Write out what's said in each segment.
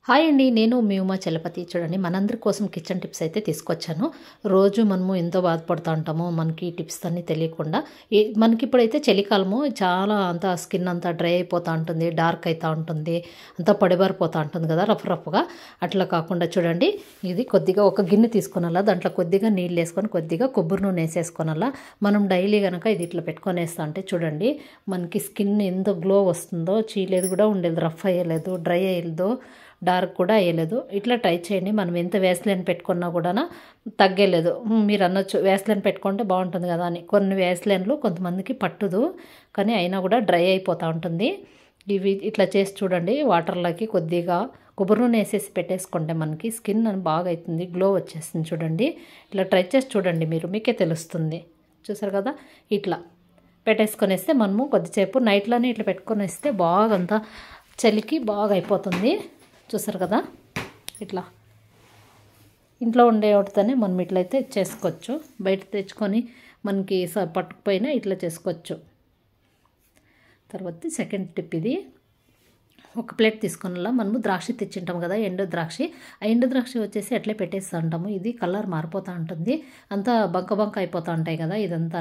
Hi అండి. నేను మీ ఉమా చలపతి. చూడండి, మనందరి కోసం కిచెన్ టిప్స్ అయితే తీసుకొచ్చాను. రోజు మనము ఎంతో బాధపడుతూ ఉంటాము, మనకి ఈ టిప్స్ అన్నీ తెలియకుండా. మనకి ఇప్పుడైతే చలికాలము, చాలా అంతా స్కిన్ అంతా డ్రై అయిపోతూ ఉంటుంది, డార్క్ అవుతూ ఉంటుంది, అంతా పొడిబారిపోతూ ఉంటుంది కదా, రఫ్ రఫ్గా. అట్లా కాకుండా చూడండి, ఇది కొద్దిగా ఒక గిన్నె తీసుకునాలా, దాంట్లో కొద్దిగా నీళ్ళు వేసుకొని కొద్దిగా కొబ్బరి నూనె వేసేసుకోనాలా. మనం డైలీ కనుక ఇది ఇట్లా పెట్టుకొని వేస్తా అంటే చూడండి, మనకి స్కిన్ ఎంత గ్లో వస్తుందో, చీలేదు కూడా ఉండేది, రఫ్ అయ్యలేదు, డ్రై అయ్యలేదు, డార్క్ కూడా అయ్యలేదు. ఇట్లా ట్రై చేయండి. మనం ఎంత వేస్లైన్ పెట్టుకున్నా కూడా తగ్గలేదు. మీరు అనొచ్చు వేస్లైన్ పెట్టుకుంటే బాగుంటుంది కదా అని. కొన్ని వేస్లైన్లు కొంతమందికి పట్టుదు, కానీ అయినా కూడా డ్రై అయిపోతూ ఉంటుంది. ఇవి ఇట్లా చేసి చూడండి, వాటర్లోకి కొద్దిగా కొబ్బరి నూనె వేసేసి పెట్టేసుకుంటే మనకి స్కిన్ బాగా అవుతుంది, గ్లో వచ్చేస్తుంది. చూడండి, ఇట్లా ట్రై చేసి చూడండి, మీకే తెలుస్తుంది. చూసారు కదా, ఇట్లా పెట్టేసుకొని వేస్తే మనము కొద్దిసేపు నైట్లోనే ఇట్లా పెట్టుకొని వేస్తే బాగా అంతా చలికి బాగా అయిపోతుంది. చూసారు కదా, ఇట్లా ఇంట్లో ఉండే వాటితోనే మనం ఇట్లయితే చేసుకోవచ్చు. బయట తెచ్చుకొని మనకి పట్టుకుపోయినా ఇట్లా చేసుకోవచ్చు. తర్వాత సెకండ్ టిప్, ఇది ఒక ప్లేట్ తీసుకున్నలా మనము ద్రాక్ష తెచ్చింటాం కదా, ఎండు ద్రాక్ష. ఆ ఎండు ద్రాక్ష వచ్చేసి అట్లే పెట్టేస్తూ ఉంటాము. ఇది కలర్ మారిపోతూ ఉంటుంది, అంతా బంక అయిపోతూ ఉంటాయి కదా, ఇదంతా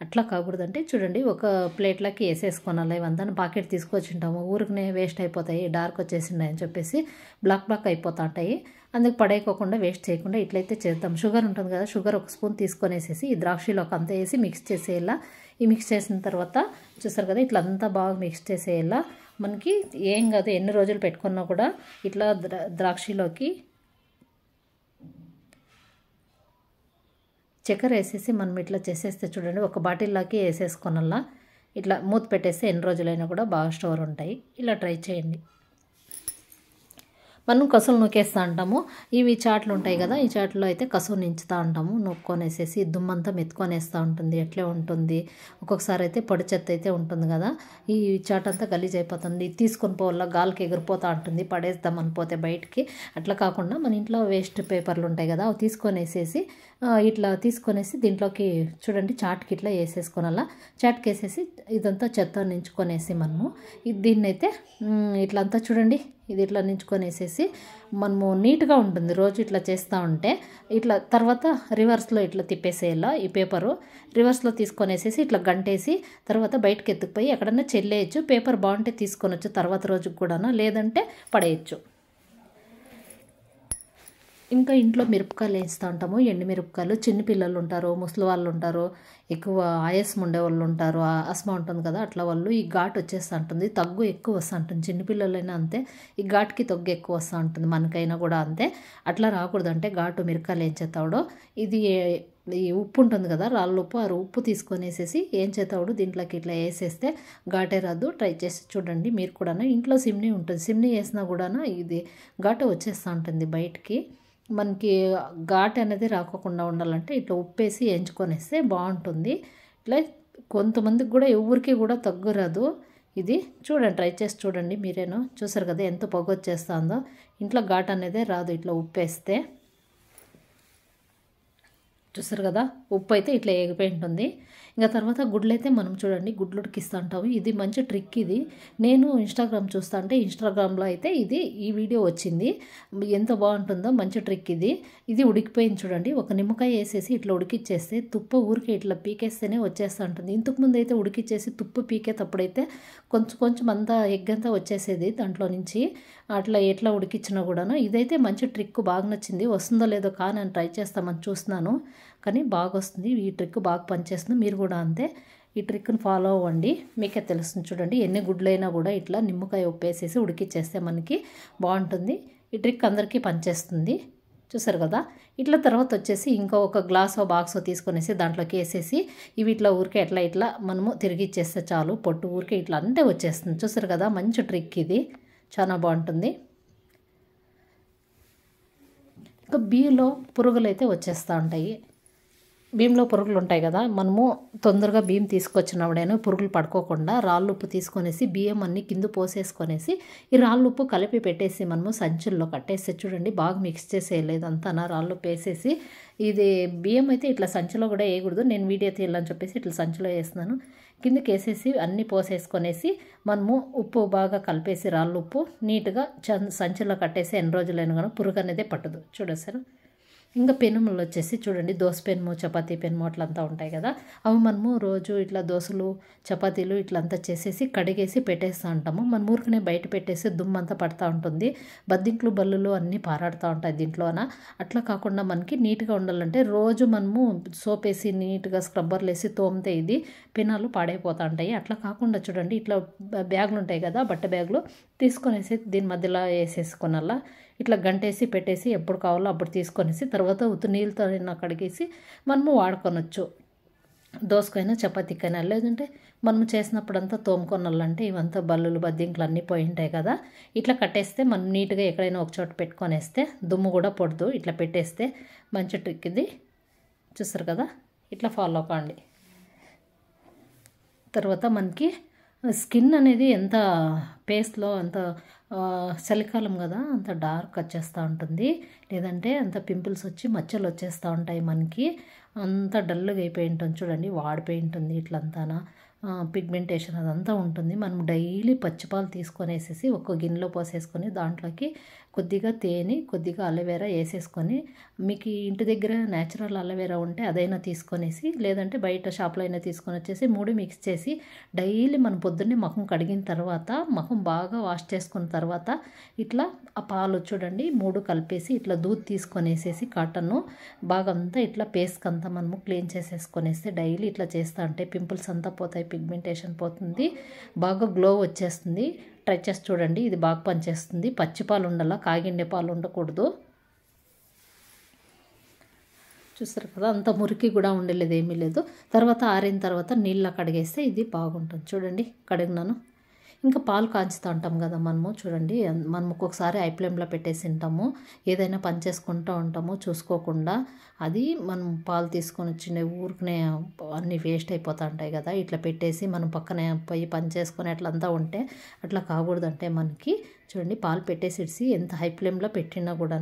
అట్లా కాకూడదంటే చూడండి, ఒక ప్లేట్లోకి వేసేసుకోనాలి. ఇవంతా పాకెట్ తీసుకొచ్చింటాము, ఊరికనే వేస్ట్ అయిపోతాయి, డార్క్ వచ్చేసిండాయి అని చెప్పేసి బ్లాక్ అయిపోతూ ఉంటాయి. అందుకు పడేయకోకుండా వేస్ట్ చేయకుండా ఇట్లయితే చేద్దాం. షుగర్ ఉంటుంది కదా, షుగర్ ఒక స్పూన్ తీసుకొనేసేసి ఈ ద్రాక్షలోకి అంతా వేసి మిక్స్ చేసేయాలా. ఈ మిక్స్ చేసిన తర్వాత చూసారు కదా, ఇట్లా అంతా బాగా మిక్స్ చేసేయాలా. మనకి ఏం కాదు, ఎన్ని రోజులు పెట్టుకున్నా కూడా. ఇట్లా ద్రాక్షలోకి చక్కెర వేసేసి మనం ఇట్లా చేసేస్తే చూడండి, ఒక బాటిల్లోకి వేసేసుకోనల్లా. ఇట్లా మూత పెట్టేస్తే ఎన్ని రోజులైనా కూడా బాగా స్టోర్ ఉంటాయి. ఇలా ట్రై చేయండి. మనం కసులు నూకేస్తూ ఉంటాము. ఇవి చాట్లు ఉంటాయి కదా, ఈ చాట్లో అయితే కసువు నించుతూ ఉంటాము. నూక్కొనేసేసి దుమ్మంతా మెత్తుకొనేస్తూ ఉంటుంది, ఎట్లే ఉంటుంది. ఒక్కొక్కసారి అయితే పొడి చెత్త అయితే ఉంటుంది కదా, ఈ చాట్ అంతా గలీజ్ అయిపోతుంది. తీసుకొని పోవాల, గాలికి ఎగిరిపోతూ ఉంటుంది, పడేద్దాం అనిపోతే బయటికి. అట్లా కాకుండా మన ఇంట్లో వేస్ట్ పేపర్లు ఉంటాయి కదా, అవి తీసుకొనేసేసి ఇట్లా తీసుకొనేసి దీంట్లోకి చూడండి, చాట్కి ఇట్లా వేసేసుకోనాలా. చాట్కి వేసేసి ఇదంతా చెత్త నించుకొనేసి మనము దీన్నైతే ఇట్లా చూడండి, ఇది ఇట్లా నించుకొనేసేసి మనము నీట్గా ఉంటుంది. రోజు ఇట్లా చేస్తూ ఉంటే ఇట్లా తర్వాత రివర్స్లో ఇట్లా తిప్పేసేయాల. ఈ పేపరు రివర్స్లో తీసుకొనేసేసి ఇట్లా గంటేసి తర్వాత బయటకు ఎత్తుకుపోయి ఎక్కడన్నా చెల్లేయచ్చు. పేపర్ బాగుంటే తీసుకొనొచ్చు తర్వాత రోజుకి కూడా, లేదంటే పడేయచ్చు. ఇంకా ఇంట్లో మిరపకాయలు వేస్తూ ఉంటాము, ఎండుమిరపకాయలు. చిన్నపిల్లలు ఉంటారు, ముసలి వాళ్ళు ఉంటారు, ఎక్కువ ఆయాసం ఉండే వాళ్ళు ఉంటారు, ఆస్మా ఉంటుంది కదా, అట్లా వాళ్ళు ఈ ఘాటు వచ్చేస్తూ ఉంటుంది, తగ్గు ఎక్కువ వస్తూ ఉంటుంది. చిన్నపిల్లలైనా అంతే, ఈ ఘాటుకి తగ్గు ఎక్కువ వస్తూ ఉంటుంది, మనకైనా కూడా అంతే. అట్లా రాకూడదంటే ఘాటు మిరపకాయలు ఏం చేస్తాడో, ఇది ఈ ఉప్పు ఉంటుంది కదా, రాళ్ళు ఉప్పు, ఆ ఉప్పు తీసుకొనేసేసి ఏం చేతాడు దీంట్లోకి ఇట్లా వేసేస్తే ఘాటే రాదు. ట్రై చేసి చూడండి మీరు కూడా. ఇంట్లో సిమ్నీ ఉంటుంది, సిమ్నీ వేసినా కూడా ఇది ఘాటు వచ్చేస్తూ ఉంటుంది బయటికి. మనకి ఘాటు అనేది రాకోకుండా ఉండాలంటే ఇట్లా ఉప్పేసి వేయించుకొనేస్తే బాగుంటుంది. ఇట్లా కొంతమందికి కూడా ఎవరికి కూడా తగ్గురాదు. ఇది చూడండి, ట్రై చేసి చూడండి మీరేను. చూసారు కదా ఎంత పొగ వచ్చేస్తుందో, ఇంట్లో ఘాటు అనేది రాదు ఇట్లా ఉప్పేస్తే. చూసారు కదా, ఉప్పు అయితే ఇట్లా ఎగిపోయి ఉంటుంది. ఇంకా తర్వాత గుడ్లు అయితే మనం చూడండి, గుడ్లు ఉడికిస్తూ ఉంటాము. ఇది మంచి ట్రిక్. ఇది నేను ఇన్స్టాగ్రామ్ చూస్తూ అంటే ఇన్స్టాగ్రామ్లో అయితే ఈ వీడియో వచ్చింది. ఎంత బాగుంటుందో, మంచి ట్రిక్ ఇది. ఇది ఉడికిపోయింది చూడండి, ఒక నిమ్మకాయ వేసేసి ఇట్లా ఉడికిచ్చేస్తే తుప్పు ఊరికే ఇట్లా పీకేస్తేనే వచ్చేస్తూ ఉంటుంది. ఇంతకుముందు అయితే ఉడికిచ్చేసి తుప్పు పీకేటప్పుడైతే కొంచెం అంతా ఎగ్ అంతా వచ్చేసేది దాంట్లో నుంచి. అట్లా ఎట్లా ఉడికిచ్చినా కూడా. ఇదైతే మంచి ట్రిక్, బాగా నచ్చింది. వస్తుందో లేదో కానీ నేను ట్రై చేస్తామని చూస్తున్నాను, కానీ బాగా వస్తుంది. ఈ ట్రిక్ బాగా పనిచేస్తుంది. మీరు కూడా అంతే, ఈ ట్రిక్ని ఫాలో అవ్వండి, మీకే తెలుస్తుంది. చూడండి, ఎన్ని గుడ్లైనా కూడా ఇట్లా నిమ్మకాయ ఉప్పేసేసి ఉడికిచ్చేస్తే మనకి బాగుంటుంది. ఈ ట్రిక్ అందరికీ పనిచేస్తుంది. చూసారు కదా, ఇట్లా తర్వాత వచ్చేసి ఇంకా ఒక గ్లాసో బాక్సో తీసుకొనేసి దాంట్లోకి వేసేసి ఇవి ఇట్లా ఊరికే ఇట్లా మనము తిరిగిచ్చేస్తే చాలు, పొట్టు ఊరికే ఇట్లా అంతే వచ్చేస్తుంది. చూసారు కదా, మంచి ట్రిక్ ఇది, చాలా బాగుంటుంది. ఇంకా బియ్యంలో పురుగులు అయితే వచ్చేస్తూ ఉంటాయి. బియ్యంలో పురుగులు ఉంటాయి కదా, మనము తొందరగా బియ్యం తీసుకొచ్చినప్పుడైనా పురుగులు పడుకోకుండా రాళ్ళు ఉప్పు తీసుకొనేసి బియ్యం అన్నీ కింద పోసేసుకొనేసి ఈ రాళ్ళు ఉప్పు కలిపి పెట్టేసి మనము సంచుల్లో కట్టేస్తే చూడండి, బాగా మిక్స్ చేసేయలేదంతా రాళ్ళు ఉప్పు వేసేసి. ఇది బియ్యం అయితే ఇట్లా సంచిలో కూడా వేయకూడదు, నేను వీడియో తీయాలని చెప్పేసి ఇట్లా సంచిలో వేస్తున్నాను. కిందకి వేసేసి అన్నీ పోసేసుకొనేసి మనము ఉప్పు బాగా కలిపేసి రాళ్ళు ఉప్పు నీట్గా సంచిలో కట్టేసి ఎన్ని రోజులైనా కానీ పురుగు అనేది పట్టదు. చూడేసారు. ఇంకా పెనుములు వచ్చేసి చూడండి, దోశ పెనుము, చపాతీ పెనుము అట్లంతా ఉంటాయి కదా, అవి మనము రోజు ఇట్లా దోశలు చపాతీలు ఇట్లంతా చేసేసి కడిగేసి పెట్టేస్తూ ఉంటాము. మన ఊరికనే బయట పెట్టేసి దుమ్మంతా పడుతూ ఉంటుంది, బద్దింట్లు బల్లులు అన్నీ పారాడుతూ ఉంటాయి దీంట్లోన. అట్లా కాకుండా మనకి నీట్గా ఉండాలంటే రోజు మనము సోప్ వేసి నీట్గా స్క్రబ్బర్లు వేసి తోమితే ఇది పెనాలు పాడైపోతూ ఉంటాయి. అట్లా కాకుండా చూడండి, ఇట్లా బ్యాగులు ఉంటాయి కదా, బట్ట బ్యాగులు తీసుకొనేసి దీని మధ్యలో వేసేసుకొనల్లా ఇట్లా గంటేసి పెట్టేసి ఎప్పుడు కావాలో అప్పుడు తీసుకొనేసి తర్వాత ఉత్తి నీళ్ళతో కడిగేసి మనము వాడుకొనొచ్చు. దోసకైనా చపాతీకైనా, లేదంటే మనం చేసినప్పుడంతా తోముకొనాలంటే ఇవంతా బల్లులు బద్దింకులు అన్నీ పోయి ఉంటాయి కదా, ఇట్లా కట్టేస్తే మనం నీట్గా ఎక్కడైనా ఒక చోట పెట్టుకొనేస్తే దుమ్ము కూడా పడదు. ఇట్లా పెట్టేస్తే మంచి ట్రిక్ ఇది. చూస్తారు కదా, ఇట్లా ఫాలో అవ్వండి. తర్వాత మనకి స్కిన్ అనేది ఎంత పేస్లో అంత చలికాలం కదా అంత డార్క్ వచ్చేస్తూ ఉంటుంది, లేదంటే అంత పింపుల్స్ వచ్చి మచ్చలు వచ్చేస్తూ ఉంటాయి. మనకి అంత డల్గా అయిపోయి ఉంటుంది చూడండి, వాడిపోయి ఉంటుంది ఇట్లంతా పిగ్మెంటేషన్ అదంతా ఉంటుంది. మనం డైలీ పచ్చిపాలు తీసుకొనేసేసి ఒక గిన్నెలో పోసేసుకొని దాంట్లోకి కొద్దిగా తేనె కొద్దిగా అలోవెరా వేసేసుకొని, మీకు ఇంటి దగ్గర న్యాచురల్ అలోవెరా ఉంటే అదైనా తీసుకొనేసి, లేదంటే బయట షాప్లో అయినా తీసుకొని వచ్చేసి 3 మిక్స్ చేసి డైలీ మనం పొద్దున్నే ముఖం కడిగిన తర్వాత ముఖం బాగా వాష్ చేసుకున్న తర్వాత ఇట్లా ఆ పాలు చూడండి 3 కలిపేసి ఇట్లా దూద్ తీసుకొనేసేసి కాటన్ను బాగా అంతా ఇట్లా పేస్క్ అంతా మనము క్లీన్ చేసేసుకొనేస్తే డైలీ ఇట్లా చేస్తూ ఉంటే పింపుల్స్ అంతా పోతాయి, పిగ్మెంటేషన్ పోతుంది, బాగా గ్లో వచ్చేస్తుంది. ట్రై చేసి చూడండి, ఇది బాగా పనిచేస్తుంది. పచ్చి పాలు ఉండాల, కాగిండే పాలు ఉండకూడదు. చూస్తారు కదా, అంత మురికి కూడా ఉండలేదు, ఏమీ లేదు. తర్వాత ఆరిన తర్వాత నీళ్ళ కడిగేస్తే ఇది బాగుంటుంది. చూడండి కడిగినాను. ఇంకా పాలు కాంచుతూ ఉంటాం కదా మనము, చూడండి మనం ఒక్కొక్కసారి ఐ ఫ్లేమ్లో పెట్టేసి ఉంటాము, ఏదైనా పని చేసుకుంటూ ఉంటాము చూసుకోకుండా, అది మనం పాలు తీసుకొని వచ్చిన ఊరికనే అన్నీ వేస్ట్ అయిపోతూ ఉంటాయి కదా, ఇట్లా పెట్టేసి మనం పక్కనే పోయి పని చేసుకొని అట్లంతా ఉంటే అట్లా కాకూడదంటే మనకి చూడండి పాలు పెట్టేసి ఎంత హై ఫ్లేమ్లో పెట్టినా కూడా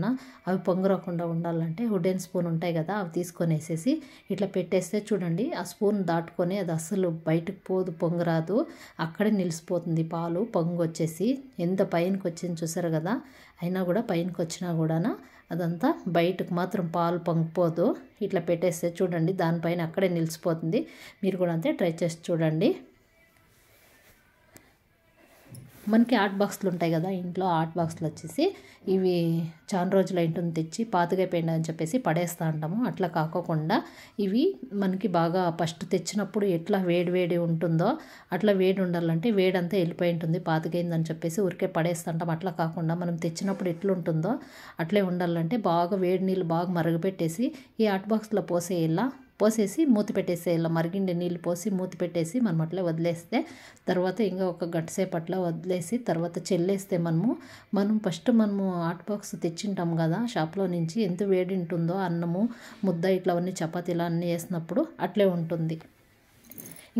అవి పొంగరకుండా ఉండాలంటే వుడెన్ స్పూన్ ఉంటాయి కదా, అవి తీసుకొని వేసేసి ఇట్లా పెట్టేస్తే చూడండి ఆ స్పూన్ దాటుకొని అది అస్సలు బయటకు పోదు, పొంగరాదు, అక్కడే నిలిచిపోతుంది పాలు. పొంగు వచ్చేసి ఎంత పైనకి వచ్చింది చూసారు కదా, అయినా కూడా పైనకి వచ్చినా కూడా అదంతా బయటకు మాత్రం పాలు పొంగిపోదు. ఇట్లా పెట్టేస్తే చూడండి దానిపైన అక్కడే నిలిచిపోతుంది. మీరు కూడా అంతే ట్రై చేసి చూడండి. మనకి ఆర్ట్ బాక్స్లు ఉంటాయి కదా ఇంట్లో, ఆర్ట్ బాక్స్లు వచ్చేసి ఇవి చాలా రోజులు ఉంటుంది తెచ్చి పాతగైపోయింది అని చెప్పేసి పడేస్తూ ఉంటాము. అట్లా కాకోకుండా ఇవి మనకి బాగా ఫస్ట్ తెచ్చినప్పుడు ఎట్లా వేడి ఉంటుందో అట్లా వేడి ఉండాలంటే వేడంతా వెళ్ళిపోయి ఉంటుంది, పాతగైందని చెప్పేసి ఊరికే పడేస్తుంటాం. అట్లా కాకుండా మనం తెచ్చినప్పుడు ఎట్లుంటుందో అట్లే ఉండాలంటే బాగా వేడి నీళ్ళు బాగా మరగపెట్టేసి ఈ ఆర్ట్ బాక్స్లో పోసేసి మూతి పెట్టేసి ఇలా మరిగిండే నీళ్ళు పోసి మూతి పెట్టేసి మనం అట్లే వదిలేస్తే తర్వాత ఇంకా ఒక గంట సేపు అట్లా వదిలేసి తర్వాత చెల్లేస్తే మనం ఫస్ట్ మనము హాట్ బాక్స్ తెచ్చింటాం కదా షాప్లో నుంచి, ఎంత వేడి ఉంటుందో అన్నము ముద్ద ఇట్లా అన్నీ చపాతీలు అన్నీ వేసినప్పుడు అట్లే ఉంటుంది.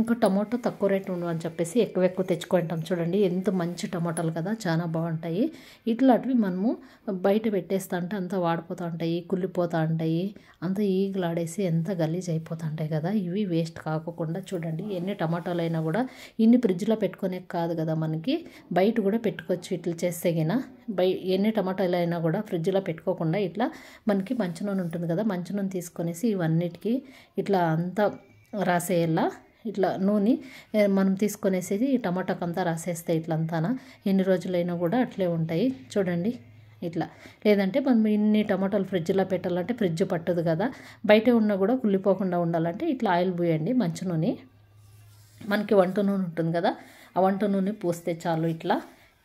ఇంకా టమాటో తక్కువ రేటు ఉండవని చెప్పేసి ఎక్కువ తెచ్చుకుంటాం. చూడండి ఎంత మంచి టమాటాలు కదా, చాలా బాగుంటాయి. ఇట్లాంటివి మనము బయట పెట్టేస్తా అంటే అంతా వాడిపోతూ ఉంటాయి, కుళ్ళిపోతూ ఉంటాయి, అంత ఈగలాడేసి ఎంత గలీజ్ అయిపోతూ ఉంటాయి కదా. ఇవి వేస్ట్ కాకుండా చూడండి ఎన్ని టమాటాలు అయినా కూడా ఇన్ని ఫ్రిడ్జ్లో పెట్టుకునే కాదు కదా, మనకి బయట కూడా పెట్టుకోవచ్చు. ఇట్లా చేస్తే గిన ఎన్ని టమాటాలు అయినా కూడా ఫ్రిడ్జ్లో పెట్టుకోకుండా ఇట్లా మనకి మంచి నూనె ఉంటుంది కదా, మంచి నూనె తీసుకొనేసి ఇవన్నిటికీ ఇట్లా అంతా రాసేయాలా. ఇట్లా నూనె మనం తీసుకొనేసేది టమాటాకు అంతా రాసేస్తే ఇట్లంతా ఎన్ని రోజులైనా కూడా అట్లే ఉంటాయి. చూడండి ఇట్లా, లేదంటే మనం ఇన్ని టమాటాలు ఫ్రిడ్జ్లో పెట్టాలంటే ఫ్రిడ్జ్ పట్టదు కదా, బయట ఉన్నా కూడా కుళ్ళిపోకుండా ఉండాలంటే ఇట్లా ఆయిల్ పోయండి. మంచి నూనె మనకి వంట నూనె ఉంటుంది కదా, ఆ వంట నూనె పూస్తే చాలు. ఇట్లా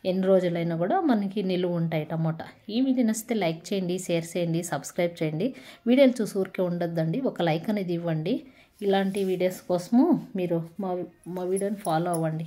ఎన్ని రోజులైనా కూడా మనకి నిలువ ఉంటాయి టమాటా. ఈ వీడియో నచ్చితే లైక్ చేయండి, షేర్ చేయండి, సబ్స్క్రైబ్ చేయండి. వీడియోలు చూసి ఊరికే ఉండొద్దండి, ఒక లైక్ అనేది ఇవ్వండి. ఇలాంటి వీడియోస్ కోసము మీరు మా వీడియోని ఫాలో అవ్వండి.